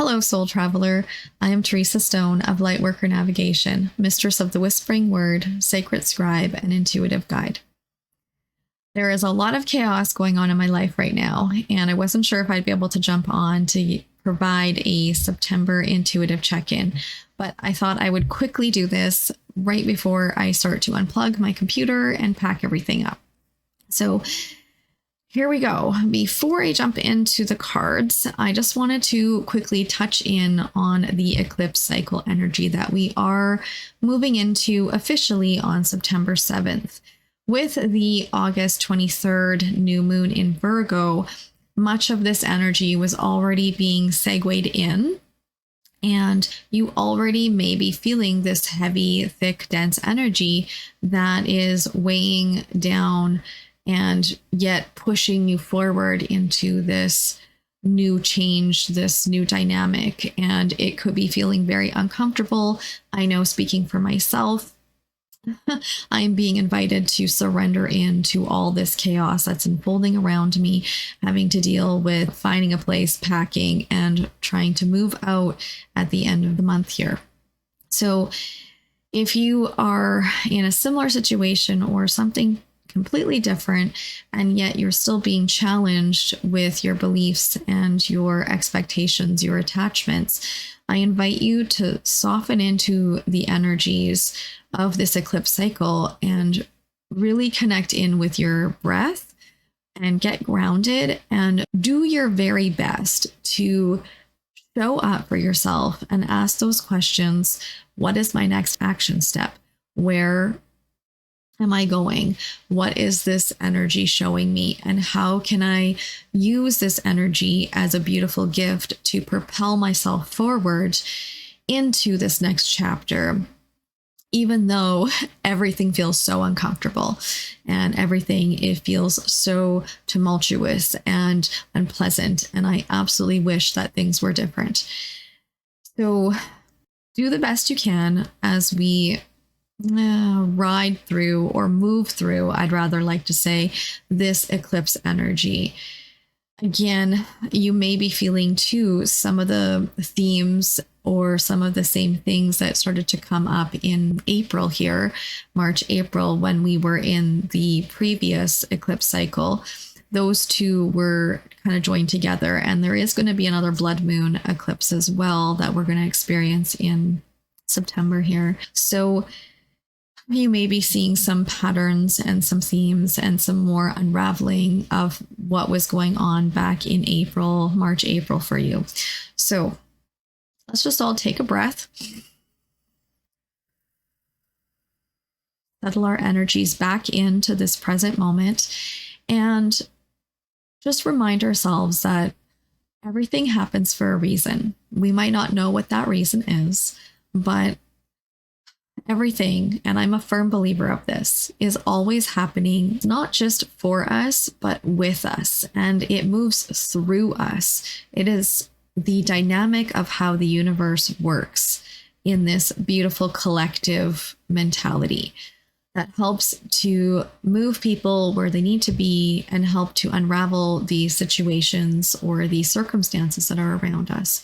Hello, Soul Traveler. I am Teresa Stone of Lightworker Navigation, Mistress of the Whispering Word, Sacred Scribe, and Intuitive Guide. There is a lot of chaos going on in my life right now, and I wasn't sure if I'd be able to jump on to provide a September intuitive check-in, but I thought I would quickly do this right before I start to unplug my computer and pack everything up. So here we go. Before I jump into the cards, I just wanted to quickly touch in on the eclipse cycle energy that we are moving into officially on September 7th. With the August 23rd new moon in Virgo, much of this energy was already being segued in, and you already may be feeling this heavy, thick, dense energy that is weighing down and yet pushing you forward into this new change, this new dynamic. And it could be feeling very uncomfortable. I know, speaking for myself, I am being invited to surrender into all this chaos that's unfolding around me, having to deal with finding a place, packing, and trying to move out at the end of the month here. So if you are in a similar situation or something completely different, and yet you're still being challenged with your beliefs and your expectations, your attachments, I invite you to soften into the energies of this eclipse cycle and really connect in with your breath and get grounded and do your very best to show up for yourself and ask those questions. What is my next action step? Where am I going? What is this energy showing me? And how can I use this energy as a beautiful gift to propel myself forward into this next chapter, even though everything feels so uncomfortable and it feels so tumultuous and unpleasant. And I absolutely wish that things were different. So do the best you can as we ride through or move through, I'd rather like to say, this eclipse energy. Again, you may be feeling too some of the themes or some of the same things that started to come up in April here, March, April, when we were in the previous eclipse cycle. Those two were kind of joined together, and there is going to be another blood moon eclipse as well that we're going to experience in September here. So you may be seeing some patterns and some themes and some more unraveling of what was going on back in April, March, April for you. So let's just all take a breath. Settle our energies back into this present moment and just remind ourselves that everything happens for a reason. We might not know what that reason is, but everything, and I'm a firm believer of this, is always happening, not just for us, but with us. And it moves through us. It is the dynamic of how the universe works in this beautiful collective mentality that helps to move people where they need to be and help to unravel the situations or the circumstances that are around us.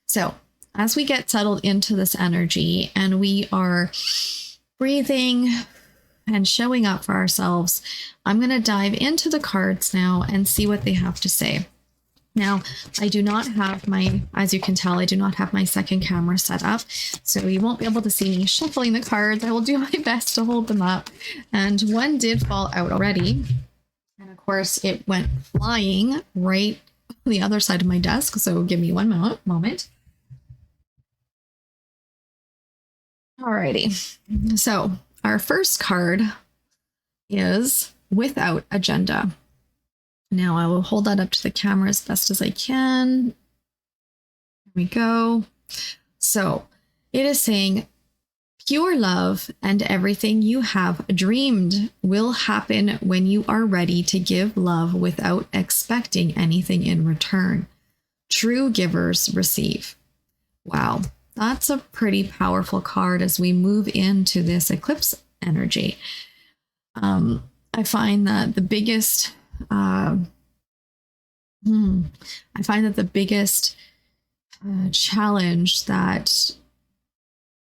So as we get settled into this energy and we are breathing and showing up for ourselves, I'm going to dive into the cards now and see what they have to say. Now, I do not have as you can tell, I do not have my second camera set up, so you won't be able to see me shuffling the cards. I will do my best to hold them up. And one did fall out already. And of course, it went flying right on the other side of my desk. So give me one moment. Alrighty, so our first card is Without Agenda. Now I will hold that up to the camera as best as I can. Here we go. So it is saying, pure love and everything you have dreamed will happen when you are ready to give love without expecting anything in return. True givers receive. Wow. That's a pretty powerful card as we move into this eclipse energy. I find that the biggest challenge that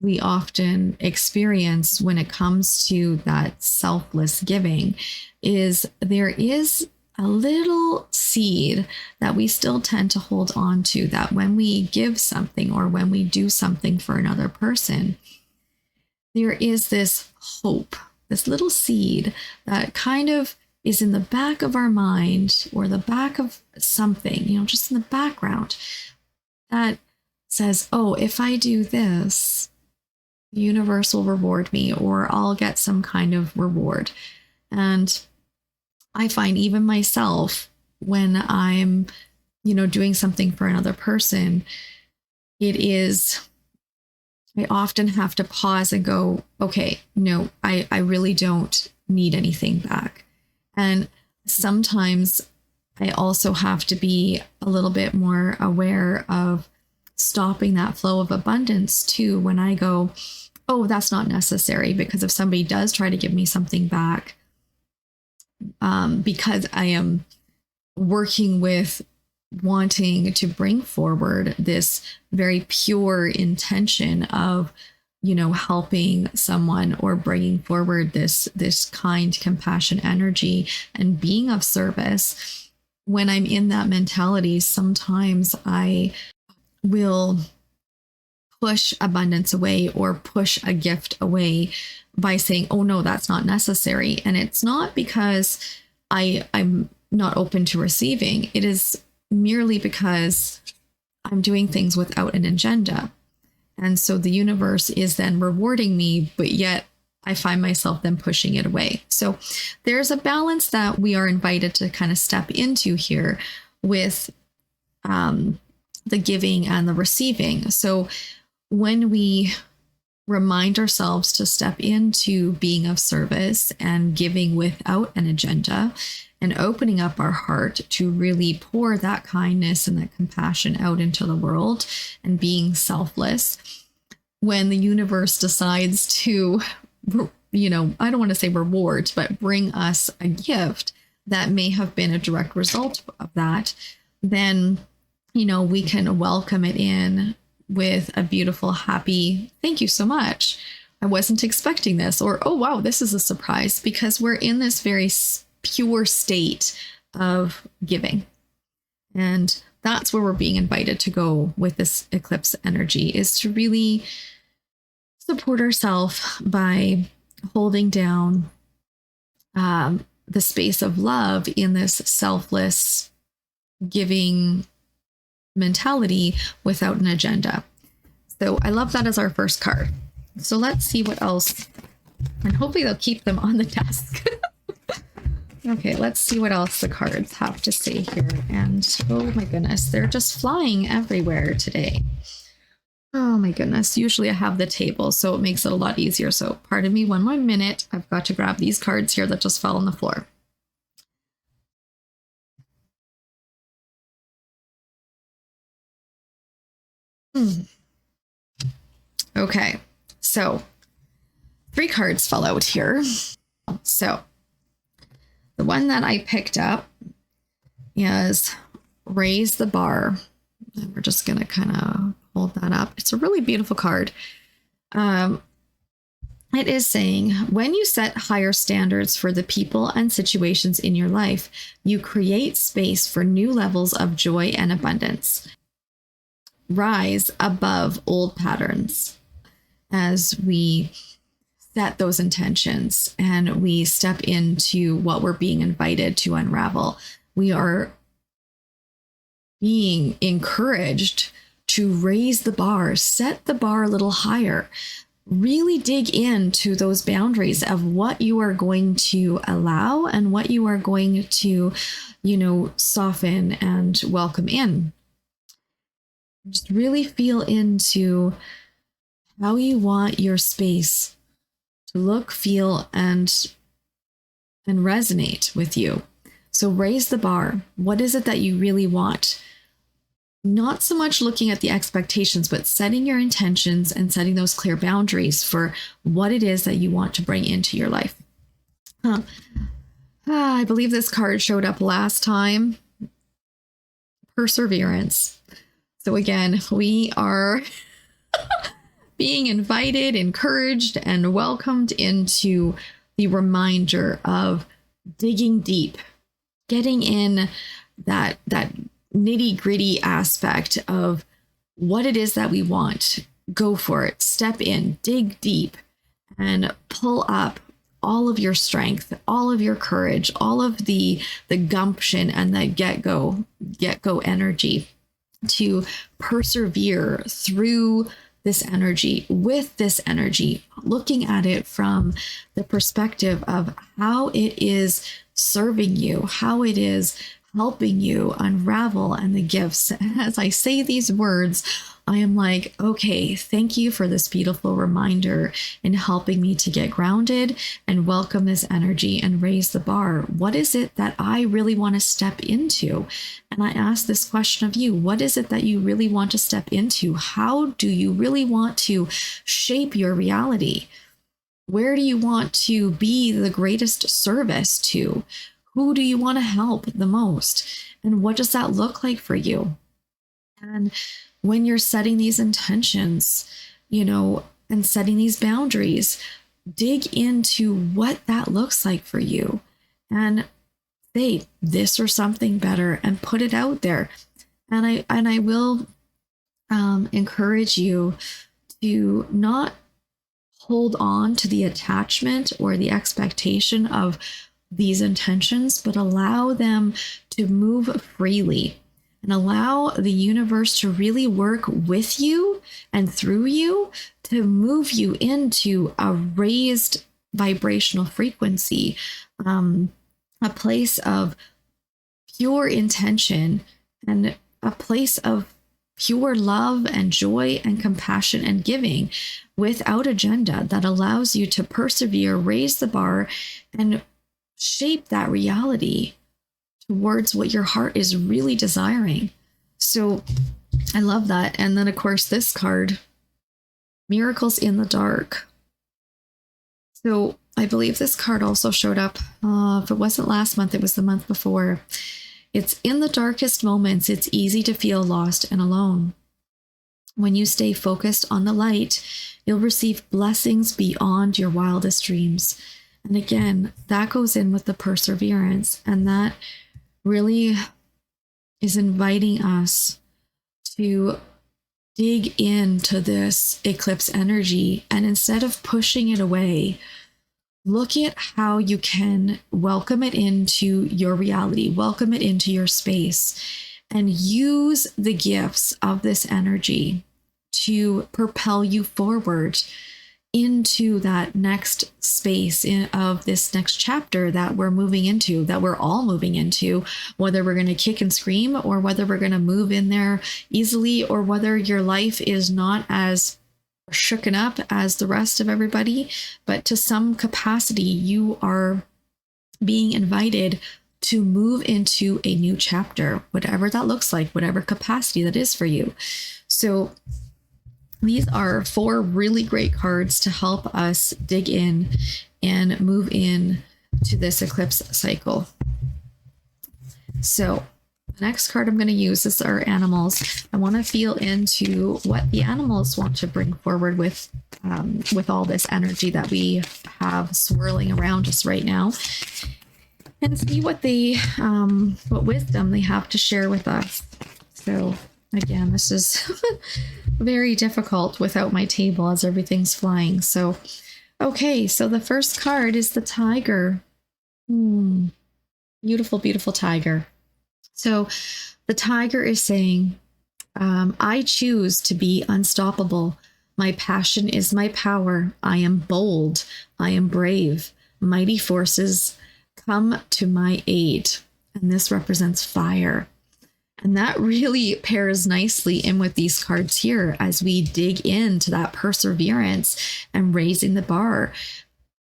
we often experience when it comes to that selfless giving is there is a little seed that we still tend to hold on to, that when we give something or when we do something for another person, there is this hope, this little seed that kind of is in the back of our mind or the back of something, just in the background, that says, oh, if I do this, the universe will reward me, or I'll get some kind of reward. And I find even myself, when I'm, doing something for another person, I often have to pause and go, okay, no, I really don't need anything back. And sometimes I also have to be a little bit more aware of stopping that flow of abundance too, when I go, oh, that's not necessary, because if somebody does try to give me something back, because I am working with wanting to bring forward this very pure intention of, helping someone or bringing forward this kind, compassion energy and being of service. When I'm in that mentality, sometimes I will push abundance away or push a gift away by saying, oh no, that's not necessary. And it's not because I'm not open to receiving. It is merely because I'm doing things without an agenda. And so the universe is then rewarding me, but yet I find myself then pushing it away. So there's a balance that we are invited to kind of step into here with the giving and the receiving. So when we remind ourselves to step into being of service and giving without an agenda, and opening up our heart to really pour that kindness and that compassion out into the world and being selfless, when the universe decides to, I don't want to say reward, but bring us a gift that may have been a direct result of that, then, we can welcome it in with a beautiful, happy, thank you so much. I wasn't expecting this, or, oh, wow, this is a surprise, because we're in this very pure state of giving. And that's where we're being invited to go with this eclipse energy, is to really support ourselves by holding down the space of love in this selfless giving mentality without an agenda. So I love that as our first card. So let's see what else, and hopefully they'll keep them on the desk. Okay, let's see what else the cards have to say here. And oh my goodness, they're just flying everywhere today. Oh my goodness, usually I have the table, so it makes it a lot easier. So pardon me one more minute. I've got to grab these cards here that just fell on the floor. Okay, so 3 cards fell out here. So the one that I picked up is Raise the Bar. And we're just going to kind of hold that up. It's a really beautiful card. It is saying, when you set higher standards for the people and situations in your life, you create space for new levels of joy and abundance. Rise above old patterns as we set those intentions and we step into what we're being invited to unravel. We are being encouraged to raise the bar, set the bar a little higher, really dig into those boundaries of what you are going to allow and what you are going to, soften and welcome in. Just really feel into how you want your space to look, feel, and resonate with you. So raise the bar. What is it that you really want? Not so much looking at the expectations, but setting your intentions and setting those clear boundaries for what it is that you want to bring into your life. I believe this card showed up last time. Perseverance. So again, we are being invited, encouraged, and welcomed into the reminder of digging deep, getting in that nitty gritty aspect of what it is that we want. Go for it. Step in, dig deep, and pull up all of your strength, all of your courage, all of the gumption and the get go energy to persevere through this energy, with this energy, looking at it from the perspective of how it is serving you, how it is helping you unravel and the gifts. And as I say these words, I am like, okay, thank you for this beautiful reminder in helping me to get grounded and welcome this energy and raise the bar. What is it that I really want to step into? And I ask this question of you. What is it that you really want to step into? How do you really want to shape your reality? Where do you want to be the greatest service to? Who do you want to help the most? And what does that look like for you? And when you're setting these intentions, and setting these boundaries, dig into what that looks like for you and say this or something better and put it out there. And I will encourage you to not hold on to the attachment or the expectation of these intentions, but allow them to move freely and allow the universe to really work with you and through you to move you into a raised vibrational frequency, a place of pure intention and a place of pure love and joy and compassion and giving without agenda that allows you to persevere, raise the bar, and shape that reality towards what your heart is really desiring. So I love that. And then, of course, this card, Miracles in the Dark. So I believe this card also showed up. If it wasn't last month, it was the month before. It's in the darkest moments, it's easy to feel lost and alone. When you stay focused on the light, you'll receive blessings beyond your wildest dreams. And again, that goes in with the perseverance, and that really is inviting us to dig into this eclipse energy. And instead of pushing it away, look at how you can welcome it into your reality, welcome it into your space, and use the gifts of this energy to propel you forward into that next space of this next chapter that we're moving into, that we're all moving into, whether we're going to kick and scream or whether we're going to move in there easily, or whether your life is not as shooken up as the rest of everybody, but to some capacity, you are being invited to move into a new chapter, whatever that looks like, whatever capacity that is for you. So these are 4 really great cards to help us dig in and move in to this eclipse cycle. So the next card I'm going to use is our animals. I want to feel into what the animals want to bring forward with all this energy that we have swirling around us right now, and see what what wisdom they have to share with us. So again, this is very difficult without my table as everything's flying. So, okay, so the first card is the tiger. Beautiful, beautiful tiger. So the tiger is saying, I choose to be unstoppable. My passion is my power. I am bold. I am brave. Mighty forces come to my aid. And this represents fire. And that really pairs nicely in with these cards here as we dig into that perseverance and raising the bar.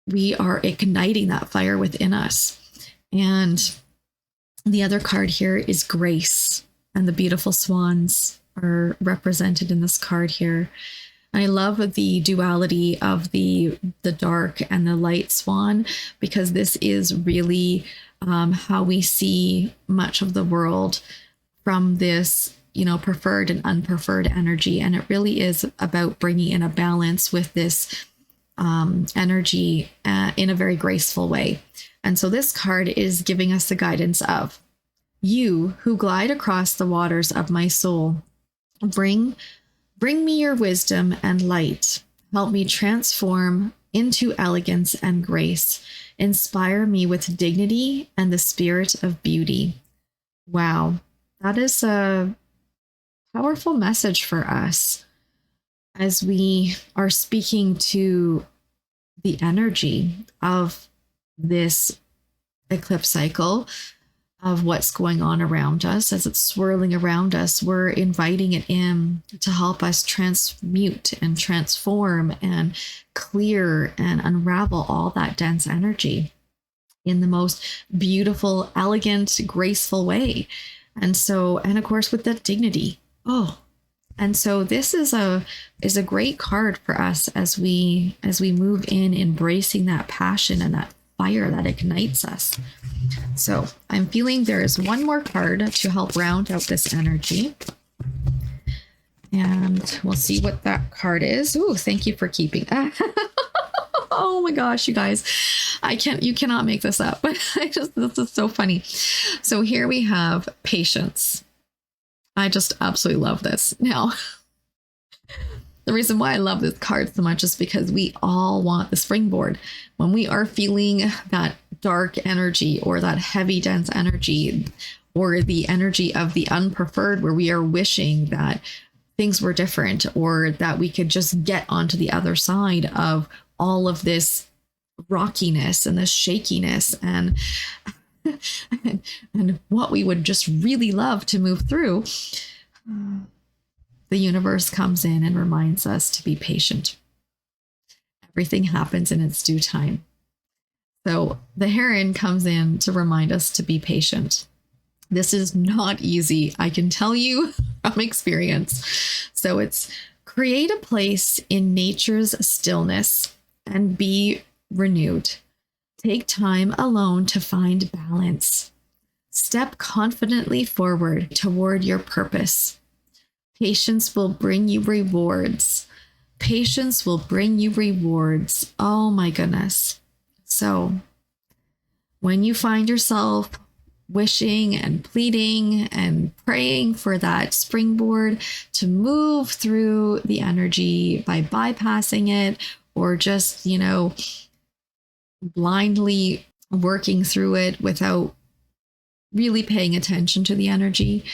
We are igniting that fire within us. And the other card here is grace, and the beautiful swans are represented in this card here. I love the duality of the dark and the light swan, because this is really how we see much of the world, from this preferred and unpreferred energy. And it really is about bringing in a balance with this energy in a very graceful way. And so this card is giving us the guidance of, you who glide across the waters of my soul, bring me your wisdom and light. Help me transform into elegance and grace. Inspire me with dignity and the spirit of beauty. Wow, that is a powerful message for us as we are speaking to the energy of this eclipse cycle, of what's going on around us. As it's swirling around us, we're inviting it in to help us transmute and transform and clear and unravel all that dense energy in the most beautiful, elegant, graceful way. And of course with that dignity. And so this is a great card for us as we move in, embracing that passion and that fire that ignites us. So I'm feeling there is one more card to help round out this energy. And we'll see what that card is. Ooh, thank you for keeping. Oh my gosh, you guys. You cannot make this up. This is so funny. So here we have patience. I just absolutely love this. Now, the reason why I love this card so much is because we all want the springboard. When we are feeling that dark energy or that heavy, dense energy, or the energy of the unpreferred, where we are wishing that things were different or that we could just get onto the other side of all of this rockiness and this shakiness and what we would just really love to move through, the universe comes in and reminds us to be patient. Everything happens in its due time. So the heron comes in to remind us to be patient. This is not easy, I can tell you from experience. So it's create a place in nature's stillness and be renewed. Take time alone to find balance. Step confidently forward toward your purpose. Patience will bring you rewards. Patience will bring you rewards. Oh my goodness. So when you find yourself wishing and pleading and praying for that springboard to move through the energy by bypassing it, or just, blindly working through it without really paying attention to the energy,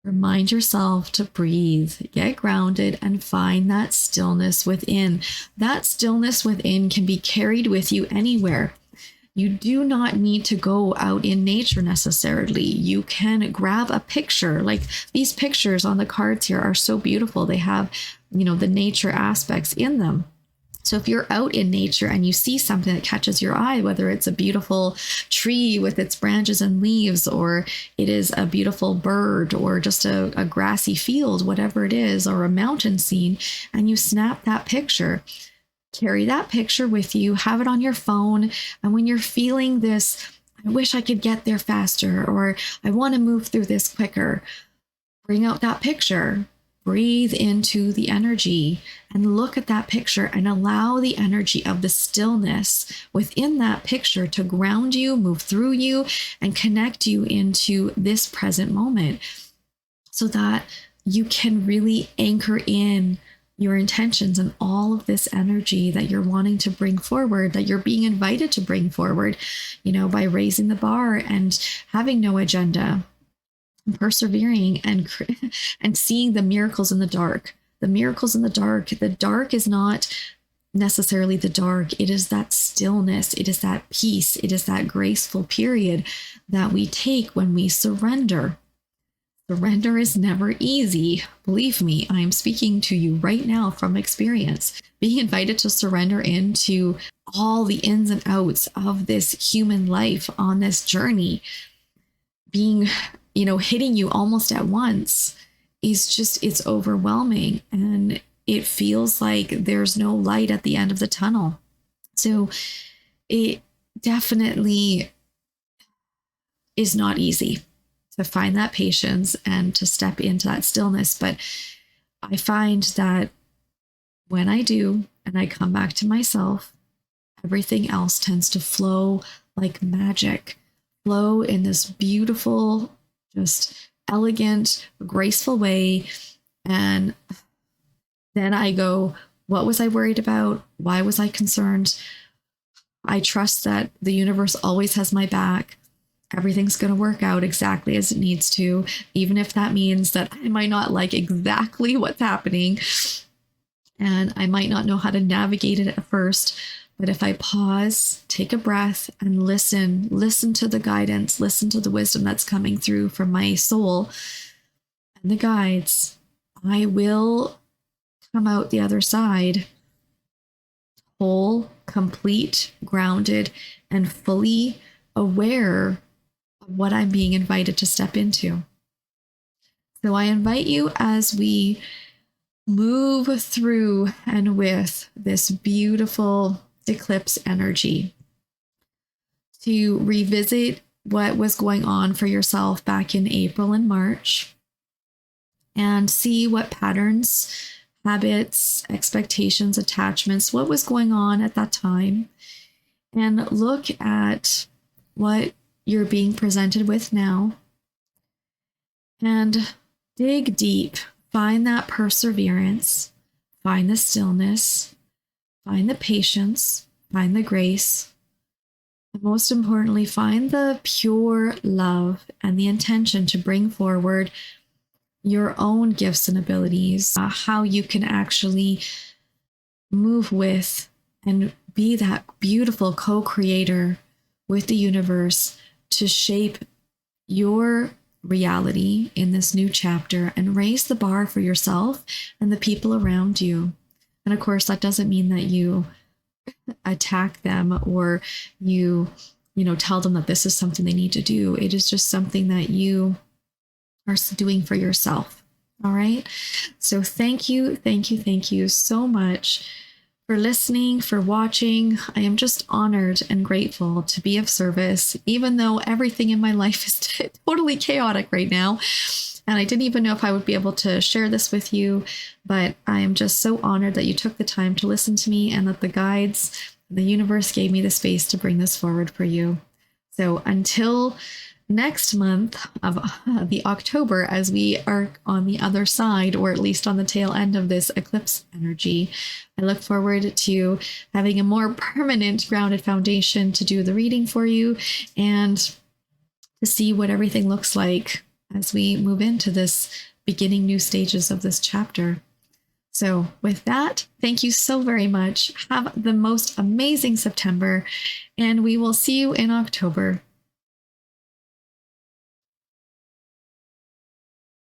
remind yourself to breathe, get grounded, and find that stillness within. That stillness within can be carried with you anywhere. You do not need to go out in nature necessarily. You can grab a picture. Like these pictures on the cards here are so beautiful. They have, the nature aspects in them. So if you're out in nature and you see something that catches your eye, whether it's a beautiful tree with its branches and leaves, or it is a beautiful bird, or just a grassy field, whatever it is, or a mountain scene, and you snap that picture, carry that picture with you, have it on your phone. And when you're feeling this, I wish I could get there faster, or I want to move through this quicker, bring out that picture. Breathe into the energy and look at that picture and allow the energy of the stillness within that picture to ground you, move through you, and connect you into this present moment so that you can really anchor in your intentions and all of this energy that you're wanting to bring forward, that you're being invited to bring forward, by raising the bar and having no agenda. Persevering and seeing the miracles in the dark. The miracles in the dark. The dark is not necessarily the dark. It is that stillness. It is that peace. It is that graceful period that we take when we surrender. Surrender is never easy. Believe me, I am speaking to you right now from experience. Being invited to surrender into all the ins and outs of this human life on this journey, being hitting you almost at once it's overwhelming, and it feels like there's no light at the end of the tunnel. So it definitely is not easy. to find that patience and to step into that stillness. But I find that when I do, and I come back to myself, everything else tends to flow like magic, flow in this beautiful, just elegant, graceful way. And then I go, what was I worried about? Why was I concerned? I trust that the universe always has my back. Everything's going to work out exactly as it needs to, even if that means that I might not like exactly what's happening. And I might not know how to navigate it at first. But if I pause, take a breath, and listen to the guidance, listen to the wisdom that's coming through from my soul and the guides, I will come out the other side whole, complete, grounded, and fully aware of what I'm being invited to step into. So I invite you, as we move through and with this beautiful eclipse energy, to revisit what was going on for yourself back in April and March, and see what patterns, habits, expectations, attachments, what was going on at that time, and look at what you're being presented with now, and dig deep. Find that perseverance, find the stillness, find the patience, find the grace, and most importantly, find the pure love and the intention to bring forward your own gifts and abilities, how you can actually move with and be that beautiful co-creator with the universe to shape your reality in this new chapter and raise the bar for yourself and the people around you. And of course, that doesn't mean that you attack them or you tell them that this is something they need to do. It is just something that you are doing for yourself. All right. So thank you so much for listening, for watching. I am just honored and grateful to be of service, even though everything in my life is totally chaotic right now. And I didn't even know if I would be able to share this with you, but I am just so honored that you took the time to listen to me and that the guides, the universe gave me the space to bring this forward for you. So until next month of the October, as we are on the other side, or at least on the tail end of this eclipse energy, I look forward to having a more permanent grounded foundation to do the reading for you and to see what everything looks like as we move into this beginning new stages of this chapter. So with that, thank you so very much. Have the most amazing September, and we will see you in October.